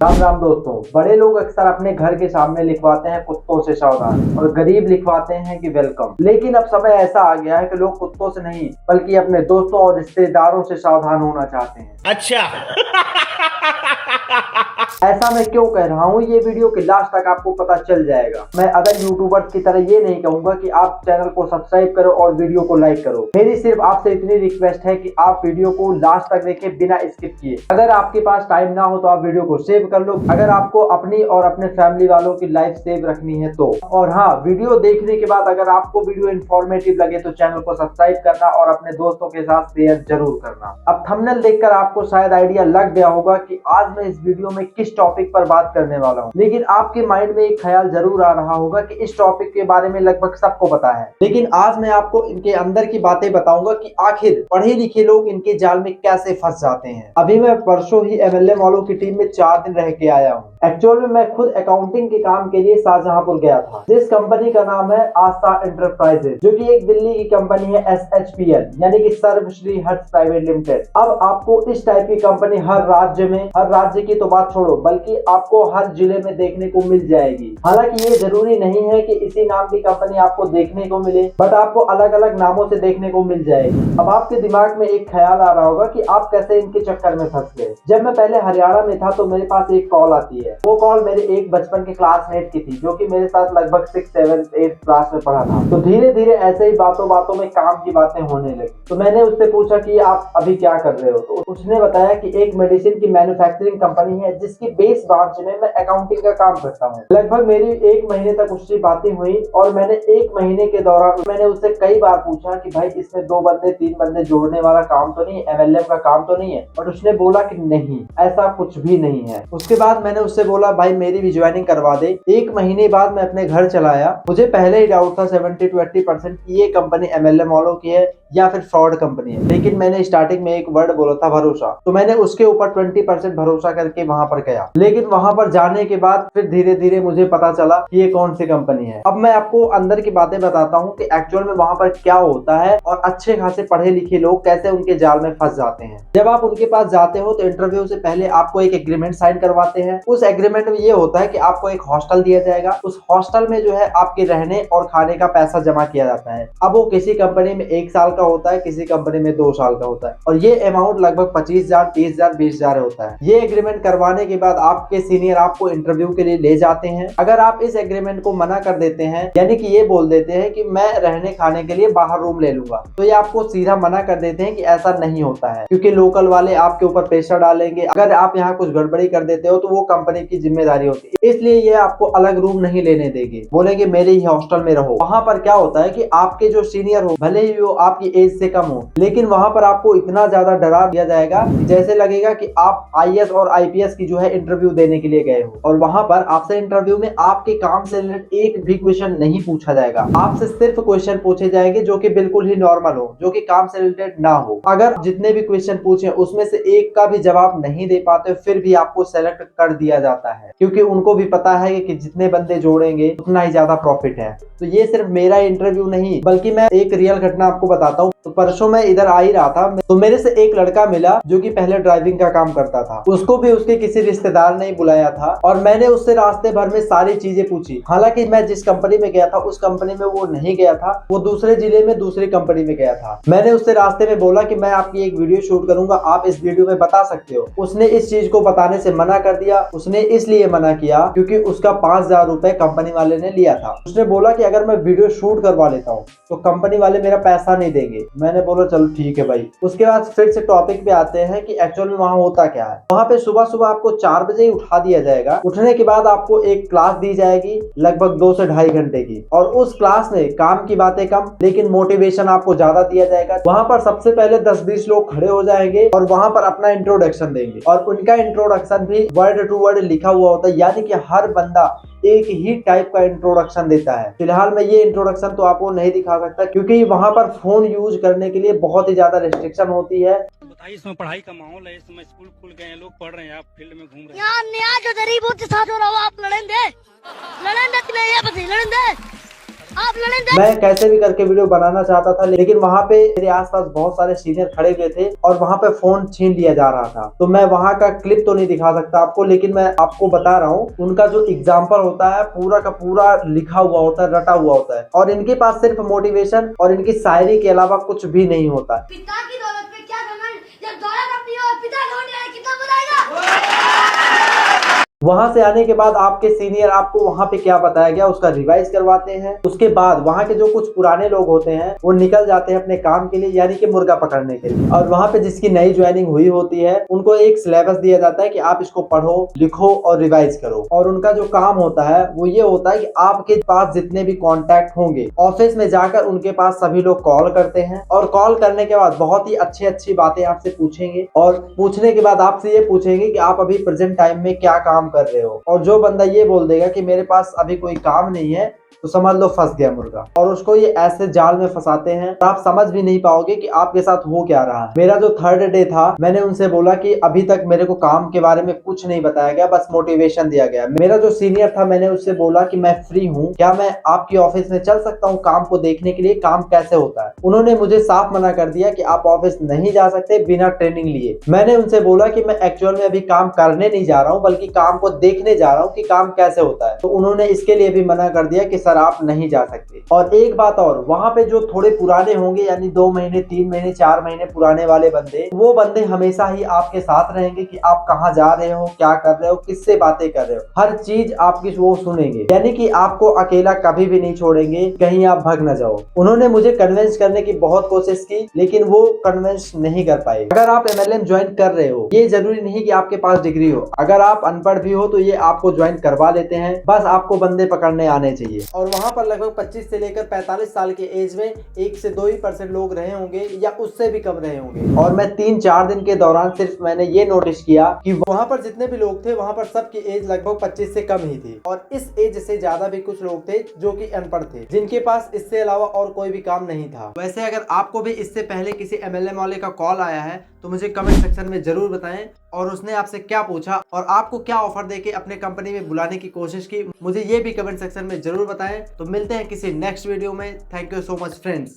राम राम दोस्तों। बड़े लोग अक्सर अपने घर के सामने लिखवाते हैं कुत्तों से सावधान और गरीब लिखवाते हैं कि वेलकम। लेकिन अब समय ऐसा आ गया है कि लोग कुत्तों से नहीं बल्कि अपने दोस्तों और रिश्तेदारों से सावधान होना चाहते हैं। अच्छा। ऐसा मैं क्यों कह रहा हूँ, ये वीडियो के लास्ट तक आपको पता चल जाएगा। मैं अदर यूट्यूबर्स की तरह ये नहीं कहूंगा कि आप चैनल को सब्सक्राइब करो और वीडियो को लाइक करो। मेरी सिर्फ आपसे इतनी रिक्वेस्ट है कि आप वीडियो को लास्ट तक देखें बिना स्किप किए। अगर आपके पास टाइम ना हो तो आप वीडियो को सेव कर लो, अगर आपको अपनी और अपने फैमिली वालों की लाइफ सेव रखनी है तो। और हाँ, वीडियो देखने के बाद अगर आपको वीडियो इन्फॉर्मेटिव लगे तो चैनल को सब्सक्राइब करना और अपने दोस्तों के साथ शेयर जरूर करना। अब थंबनेल देखकर आपको शायद आइडिया लग गया होगा कि आज मैं इस वीडियो में किस टॉपिक पर बात करने वाला हूँ, लेकिन आपके माइंड में एक ख्याल जरूर आ रहा होगा कि इस टॉपिक के बारे में लगभग सबको पता है। लेकिन आज मैं आपको इनके अंदर की बातें बताऊंगा कि आखिर पढ़े लिखे लोग इनके जाल में कैसे फंस जाते हैं। अभी मैं परसों ही एमएलए वालों की टीम में 4 दिन रह के आया हूँ। एक्चुअल में मैं खुद अकाउंटिंग के काम के लिए शाहजहांपुर गया था। जिस कंपनी का नाम है आस्था एंटरप्राइजेज, जो कि एक दिल्ली की कंपनी है SHPL यानी कि सर्वश्री हट्स प्राइवेट लिमिटेड। अब आपको इस टाइप की कंपनी हर राज्य की तो बात छोड़ो बल्कि आपको हर जिले में देखने को मिल जाएगी। हालांकि ये जरूरी नहीं है कि इसी नाम की कंपनी आपको देखने को मिले, बट आपको अलग अलग नामों से देखने को मिल जाएगी। अब आपके दिमाग में एक ख्याल आ रहा होगा कि आप कैसे इनके चक्कर में फंस गए। जब मैं पहले हरियाणा में था तो मेरे पास एक कॉल आती है। वो कॉल मेरे एक बचपन के क्लासमेट की थी, जो कि मेरे साथ लगभग 6th 7th 8th क्लास में पढ़ा था। तो धीरे धीरे ऐसे ही बातों बातों में काम की बातें होने लगी। तो मैंने उससे पूछा कि आप अभी क्या कर रहे हो। तो उसने बताया कि एक मेडिसिन की मैन्युफैक्चरिंग कंपनी है जिसकी बेस ब्रांच में मैं अकाउंटिंग का काम करता हूँ। लगभग मेरी 1 महीने तक उससे बातें हुई और मैंने 1 महीने के दौरान मैंने उससे कई बार पूछा कि भाई इसमें 2 बंदे 3 बंदे जोड़ने वाला काम तो नहीं, MLM का काम तो नहीं है। और उसने बोला कि नहीं, ऐसा कुछ भी नहीं है। उसके बाद मैंने उससे बोला भाई मेरी भी ज्वाइनिंग करवा दे। 1 महीने बाद मैं अपने घर चला आया। मुझे पहले ही डाउट था 70 to 80% ये कंपनी MLM वालों की है या फिर फ्रॉड कंपनी है। लेकिन मैंने स्टार्टिंग में एक वर्ड बोला था, भरोसा। तो मैंने उसके ऊपर 20% भरोसा करके वहां पर गया। लेकिन वहां पर जाने के बाद फिर धीरे धीरे मुझे पता चला कि ये कौन सी कंपनी है। अब मैं आपको अंदर की बातें बताता हूँ कि एक्चुअल में वहां पर क्या होता है और अच्छे खासे पढ़े लिखे लोग कैसे उनके जाल में फंस जाते हैं। जब आप उनके पास जाते हो तो इंटरव्यू से पहले आपको एक एग्रीमेंट साइन करवाते हैं। उस एग्रीमेंट में ये होता है कि आपको एक हॉस्टल दिया जाएगा। उस हॉस्टल में जो है आपके रहने और खाने का पैसा जमा किया जाता है। अब वो किसी कंपनी में 1 साल का होता है, किसी कंपनी में 2 साल का होता है और ये अमाउंट लगभग 25,000 30,000 20,000 होता है। ये एग्रीमेंट करवाने के बाद आपके सीनियर आपको इंटरव्यू के लिए ले जाते हैं। अगर आप इस एग्रीमेंट को मना कर देते हैं, यानी कि ये बोल देते हैं कि मैं रहने खाने के लिए बाहर रूम ले लूंगा, तो ये आपको सीधा मना कर देते हैं कि ऐसा नहीं होता है, क्योंकि लोकल वाले आपके ऊपर प्रेशर डालेंगे। अगर आप यहाँ कुछ गड़बड़ी कर देते हो तो वो कंपनी की जिम्मेदारी होती है, इसलिए ये आपको अलग रूम नहीं लेने देंगे, बोलेंगे मेरे ही हॉस्टल में रहो। वहां पर क्या होता है कि आपके जो सीनियर हो, भले ही वो आपकी एज से कम हो, लेकिन वहां पर आपको इतना ज्यादा डरा दिया जाएगा कि जैसे लगेगा कि आप IAS और IPS की जो है इंटरव्यू देने के लिए गए हो। और वहां पर आपसे इंटरव्यू में आपके काम से रिलेटेड एक भी क्वेश्चन नहीं पूछा जाएगा। आपसे सिर्फ क्वेश्चन पूछे जाएंगे जो कि बिल्कुल ही नॉर्मल हो, जो कि काम से रिलेटेड ना हो। अगर जितने भी क्वेश्चन पूछे उसमें से एक का भी जवाब नहीं दे पाते फिर भी आपको सेलेक्ट कर दिया जाता है, क्योंकि उनको भी पता है कि जितने बंदे जोड़ेंगे उतना ही ज्यादा प्रॉफिट है। तो ये सिर्फ मेरा इंटरव्यू नहीं बल्कि मैं एक रियल घटना आपको बताता हूँ। तो परसों मैं इधर आ ही रहा था तो मेरे से एक लड़का मिला जो कि पहले ड्राइविंग का काम करता था। उसको भी उसके किसी रिश्तेदार ने बुलाया था और मैंने उससे रास्ते भर में सारी चीजें पूछी। हालांकि मैं जिस कंपनी में गया था उस कंपनी में वो नहीं गया था, वो दूसरे जिले में दूसरी कंपनी में गया था। मैंने उससे रास्ते में बोला कि मैं आपकी एक वीडियो शूट करूंगा, आप इस वीडियो में बता सकते हो। उसने इस चीज को बताने से मना कर दिया। उसने इसलिए मना किया क्योंकि उसका 5,000 रुपए कंपनी वाले ने लिया था। उसने बोला कि अगर मैं वीडियो शूट करवा लेता हूँ तो कंपनी वाले मेरा पैसा नहीं देंगे। मैंने बोला चलो ठीक है भाई। उसके बाद फिर से टॉपिक पे आते हैं कि एक्चुअल में वहां होता क्या है। वहां पे सुबह सुबह आपको 4 बजे ही उठा दिया जाएगा। उठने के बाद आपको एक क्लास दी जाएगी लगभग 2 से 2.5 घंटे की, और उस क्लास में काम की बातें कम लेकिन मोटिवेशन आपको ज्यादा दिया जाएगा। वहां पर सबसे पहले 10-20 लोग खड़े हो जाएंगे और वहां पर अपना इंट्रोडक्शन देंगे, और उनका इंट्रोडक्शन भी वर्ड टू वर्ड लिखा हुआ होता है, यानी कि हर बंदा एक ही टाइप का इंट्रोडक्शन देता है। फिलहाल मैं ये इंट्रोडक्शन तो आपको नहीं दिखा सकता क्योंकि वहां पर फोन यूज करने के लिए बहुत ही ज्यादा रेस्ट्रिक्शन होती है। बताइए, इसमें पढ़ाई का माहौल है, इसमें स्कूल खुल गए हैं, लोग पढ़ रहे हैं, आप फील्ड में घूम रहे हैं। यहाँ न्याय जो गरीबों के साथ हो रहा हो, आप लड़ेंगे कि नहीं? ये बस लड़ेंगे। आप मैं कैसे भी करके वीडियो बनाना चाहता था, लेकिन वहाँ पे मेरे आसपास बहुत सारे सीनियर खड़े हुए थे और वहाँ पे फोन छीन लिया जा रहा था। तो मैं वहाँ का क्लिप तो नहीं दिखा सकता आपको, लेकिन मैं आपको बता रहा हूँ उनका जो एग्जाम्पल होता है पूरा का पूरा लिखा हुआ होता है, रटा हुआ होता है, और इनके पास सिर्फ मोटिवेशन और इनकी शायरी के अलावा कुछ भी नहीं होता। पिता की दौलत पे क्या घमंड, जब दौलत अपनी हो पिता घमंड है, कितना बताएगा। वहां से आने के बाद आपके सीनियर आपको वहां पे क्या बताया गया उसका रिवाइज करवाते हैं। उसके बाद वहां के जो कुछ पुराने लोग होते हैं वो निकल जाते हैं अपने काम के लिए, यानी कि मुर्गा पकड़ने के लिए। और वहां पे जिसकी नई ज्वाइनिंग हुई होती है उनको एक सिलेबस दिया जाता है कि आप इसको पढ़ो, लिखो और रिवाइज करो। और उनका जो काम होता है वो ये होता है कि आपके पास जितने भी कॉन्टैक्ट होंगे ऑफिस में जाकर उनके पास सभी लोग कॉल करते हैं, और कॉल करने के बाद बहुत ही अच्छी अच्छी बातें आपसे पूछेंगे, और पूछने के बाद आपसे ये पूछेंगे कि आप अभी प्रेजेंट टाइम में क्या काम कर रहे हो। और जो बंदा ये बोल देगा कि मेरे पास अभी कोई काम नहीं है, तो समझ लो फंस गया मुर्गा। और उसको ये ऐसे जाल में फंसाते हैं आप समझ भी नहीं पाओगे कि आपके साथ हो क्या रहा है। मेरा जो थर्ड डे था, मैंने उनसे बोला कि अभी तक मेरे को काम के बारे में कुछ नहीं बताया गया, बस मोटिवेशन दिया गया। मेरा जो सीनियर था, मैंने उससे बोला कि मैं फ्री हूँ, क्या मैं आपकी ऑफिस में चल सकता हूँ काम को देखने के लिए, काम कैसे होता है। उन्होंने मुझे साफ मना कर दिया कि आप ऑफिस नहीं जा सकते बिना ट्रेनिंग लिए। मैंने उनसे बोला कि मैं एक्चुअल में अभी काम करने नहीं जा रहा हूँ, बल्कि काम को देखने जा रहा हूँ कि काम कैसे होता है। तो उन्होंने इसके लिए भी मना कर दिया कि सर आप नहीं जा सकते। और एक बात और, वहां पे जो थोड़े पुराने होंगे, यानी 2 महीने 3 महीने 4 महीने पुराने वाले बंदे, वो बंदे हमेशा ही आपके साथ रहेंगे कि आप कहाँ जा रहे हो, क्या कर रहे हो, किससे बातें कर रहे हो, हर चीज आपकी वो सुनेंगे, यानी कि आपको अकेला कभी भी नहीं छोड़ेंगे, कहीं आप भाग न जाओ। उन्होंने मुझे कन्विंस करने की बहुत कोशिश की, लेकिन वो कन्विंस नहीं कर पाए। अगर आप MLM ज्वाइन कर रहे हो, ये जरूरी नहीं कि आपके पास डिग्री हो, अगर आप अनपढ़ भी हो तो ये आपको ज्वाइन करवा लेते हैं, बस आपको बंदे पकड़ने आने चाहिए। और वहां पर लगभग 25 से लेकर 45 साल के एज में 1 से 2% लोग रहे होंगे या उससे भी कम रहे होंगे। और मैं 3-4 दिन के दौरान सिर्फ मैंने ये नोटिस किया कि वहां पर जितने भी लोग थे वहां पर सबकी एज लगभग 25 से कम ही थी, और इस एज से ज्यादा भी कुछ लोग थे जो कि अनपढ़ थे, जिनके पास इससे अलावा और कोई भी काम नहीं था। वैसे अगर आपको भी इससे पहले किसी MLM वाले का कॉल आया है तो मुझे कमेंट सेक्शन में जरूर बताएं, और उसने आपसे क्या पूछा और आपको क्या ऑफर देके अपने कंपनी में बुलाने की कोशिश की, मुझे ये भी कमेंट सेक्शन में जरूर बताएं। तो मिलते हैं किसी नेक्स्ट वीडियो में। Thank you so much friends.